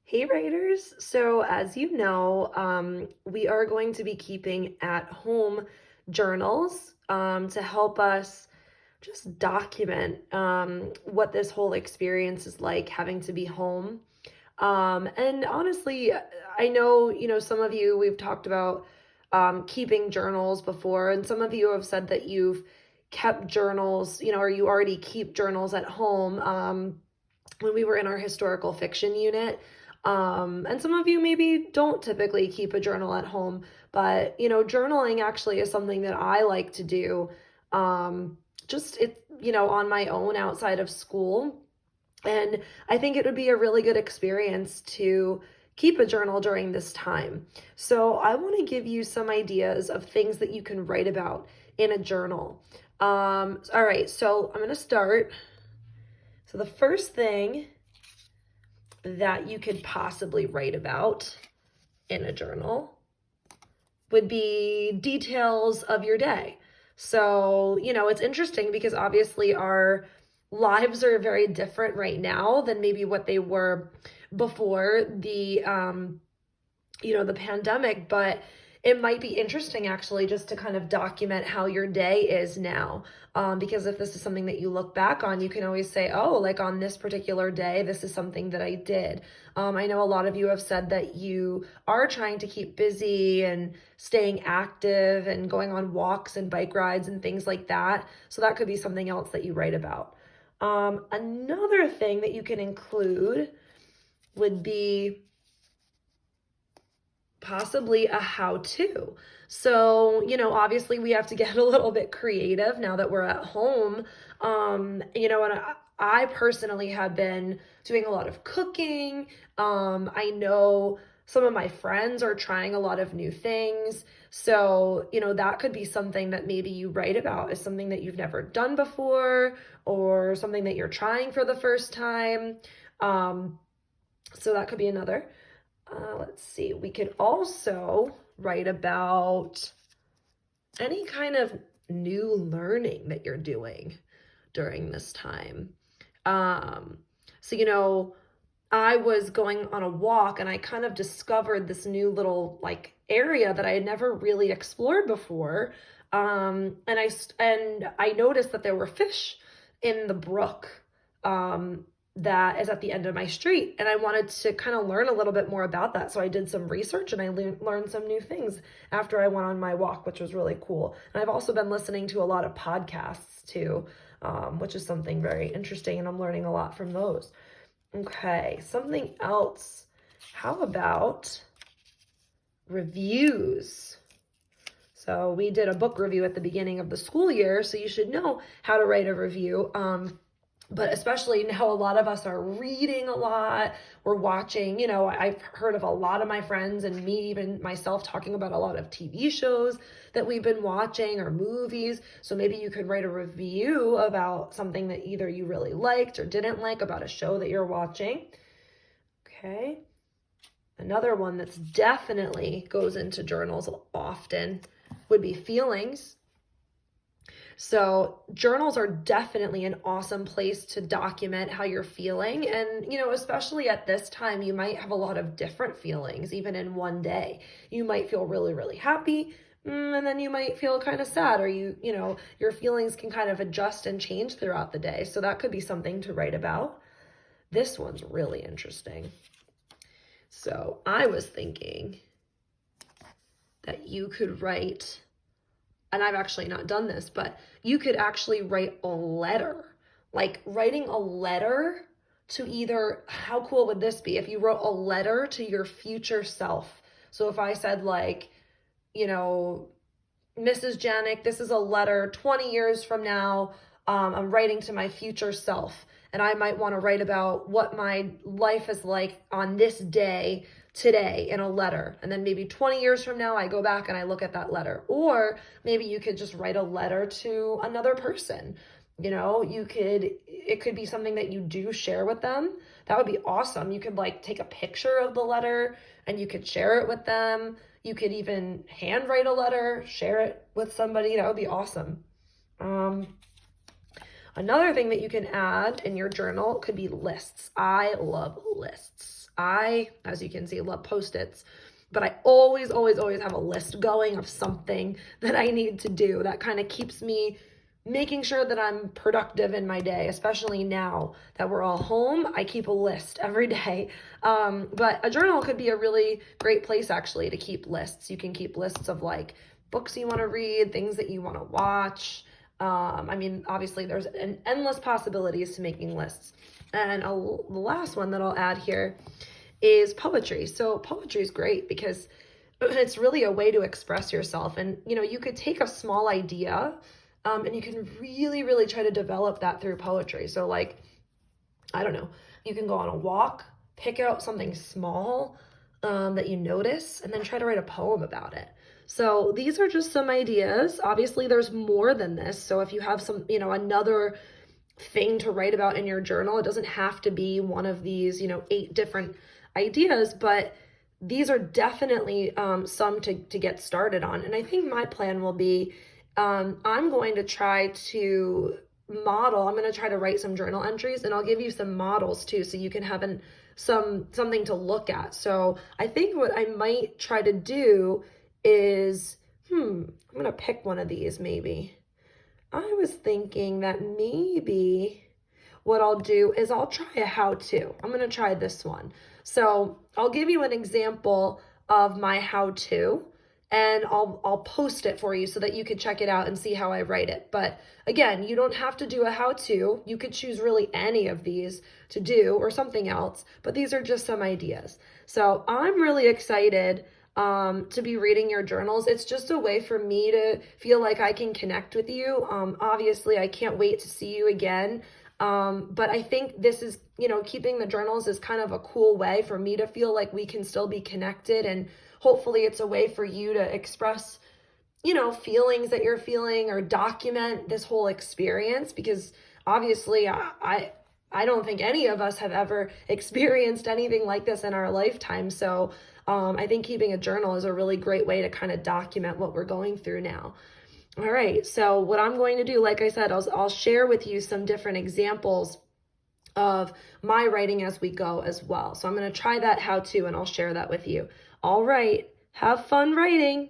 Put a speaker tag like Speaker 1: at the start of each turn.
Speaker 1: Hey writers, so as you know, we are going to be keeping at home journals to help us just document what this whole experience is like having to be home. And honestly, I know, some of you, we've talked about keeping journals before, and some of you have said that you've kept journals, or you already keep journals at home. When we were in our historical fiction unit. And some of you maybe don't typically keep a journal at home, but journaling actually is something that I like to do. Just on my own outside of school. And I think it would be a really good experience to keep a journal during this time. So I want to give you some ideas of things that you can write about in a journal. All right, so I'm going to start. So the first thing that you could possibly write about in a journal would be details of your day. So, it's interesting because obviously our lives are very different right now than maybe what they were before the pandemic, but it might be interesting actually just to kind of document how your day is now. Because if this is something that you look back on, you can always say, oh, like on this particular day, this is something that I did. I know a lot of you have said that you are trying to keep busy and staying active and going on walks and bike rides and things like that. So that could be something else that you write about. Another thing that you can include would be possibly a how-to. So, obviously we have to get a little bit creative now that we're at home. And I personally have been doing a lot of cooking. I know some of my friends are trying a lot of new things. So, that could be something that maybe you write about is something that you've never done before or something that you're trying for the first time. So that could be another. Let's see, we could also write about any kind of new learning that you're doing during this time. So, I was going on a walk and I kind of discovered this new little like area that I had never really explored before. And I noticed that there were fish in the brook. That is at the end of my street. And I wanted to kind of learn a little bit more about that. So I did some research and I learned some new things after I went on my walk, which was really cool. And I've also been listening to a lot of podcasts too, which is something very interesting. And I'm learning a lot from those. Okay, something else. How about reviews? So we did a book review at the beginning of the school year, so you should know how to write a review. But especially now, a lot of us are reading a lot. We're watching, I've heard of a lot of my friends and me, even myself, talking about a lot of TV shows that we've been watching or movies. So maybe you could write a review about something that either you really liked or didn't like about a show that you're watching. Okay. Another one that's definitely goes into journals often would be feelings. So journals are definitely an awesome place to document how you're feeling. And, especially at this time, you might have a lot of different feelings, even in one day. You might feel really, really happy. And then you might feel kind of sad, or your feelings can kind of adjust and change throughout the day. So that could be something to write about. This one's really interesting. So I was thinking that you could write, and I've actually not done this, but you could actually write a letter, like writing a letter to either, how cool would this be if you wrote a letter to your future self? So if I said like, Mrs. Janik, this is a letter 20 years from now, I'm writing to my future self. And I might want to write about what my life is like on this day today in a letter. And then maybe 20 years from now, I go back and I look at that letter. Or maybe you could just write a letter to another person. It could be something that you do share with them. That would be awesome. You could like take a picture of the letter and you could share it with them. You could even handwrite a letter, share it with somebody. That would be awesome. Another thing that you can add in your journal could be lists. I love lists. I, as you can see, love Post-its, but I always, always, always have a list going of something that I need to do that kind of keeps me making sure that I'm productive in my day, especially now that we're all home. I keep a list every day. But a journal could be a really great place actually to keep lists. You can keep lists of like books you want to read, things that you want to watch. I mean, obviously, there's an endless possibilities to making lists. And the last one that I'll add here is poetry. So poetry is great because it's really a way to express yourself. And, you know, you could take a small idea and you can really, really try to develop that through poetry. So like, I don't know, you can go on a walk, pick out something small that you notice, and then try to write a poem about it. So these are just some ideas. Obviously, there's more than this. So if you have some, you know, another thing to write about in your journal, it doesn't have to be one of these, you know, 8 different ideas, but these are definitely some to get started on. And I think my plan will be I'm going to try to I'm going to try to write some journal entries, and I'll give you some models too, so you can have something to look at. So I think what I might try to do is, I'm going to pick one of these maybe. I was thinking that maybe what I'll do is I'll try a how-to. I'm going to try this one. So I'll give you an example of my how-to, and I'll post it for you so that you can check it out and see how I write it. But again, you don't have to do a how-to. You could choose really any of these to do or something else, but these are just some ideas. So I'm really excited to be reading your journals. It's just a way for me to feel like I can connect with you. Obviously, I can't wait to see you again. But I think this is, you know, keeping the journals is kind of a cool way for me to feel like we can still be connected. And hopefully it's a way for you to express, you know, feelings that you're feeling or document this whole experience, because obviously I don't think any of us have ever experienced anything like this in our lifetime. So I think keeping a journal is a really great way to kind of document what we're going through now. All right, so what I'm going to do, like I said, I'll share with you some different examples of my writing as we go as well. So I'm going to try that how to, and I'll share that with you. All right, have fun writing.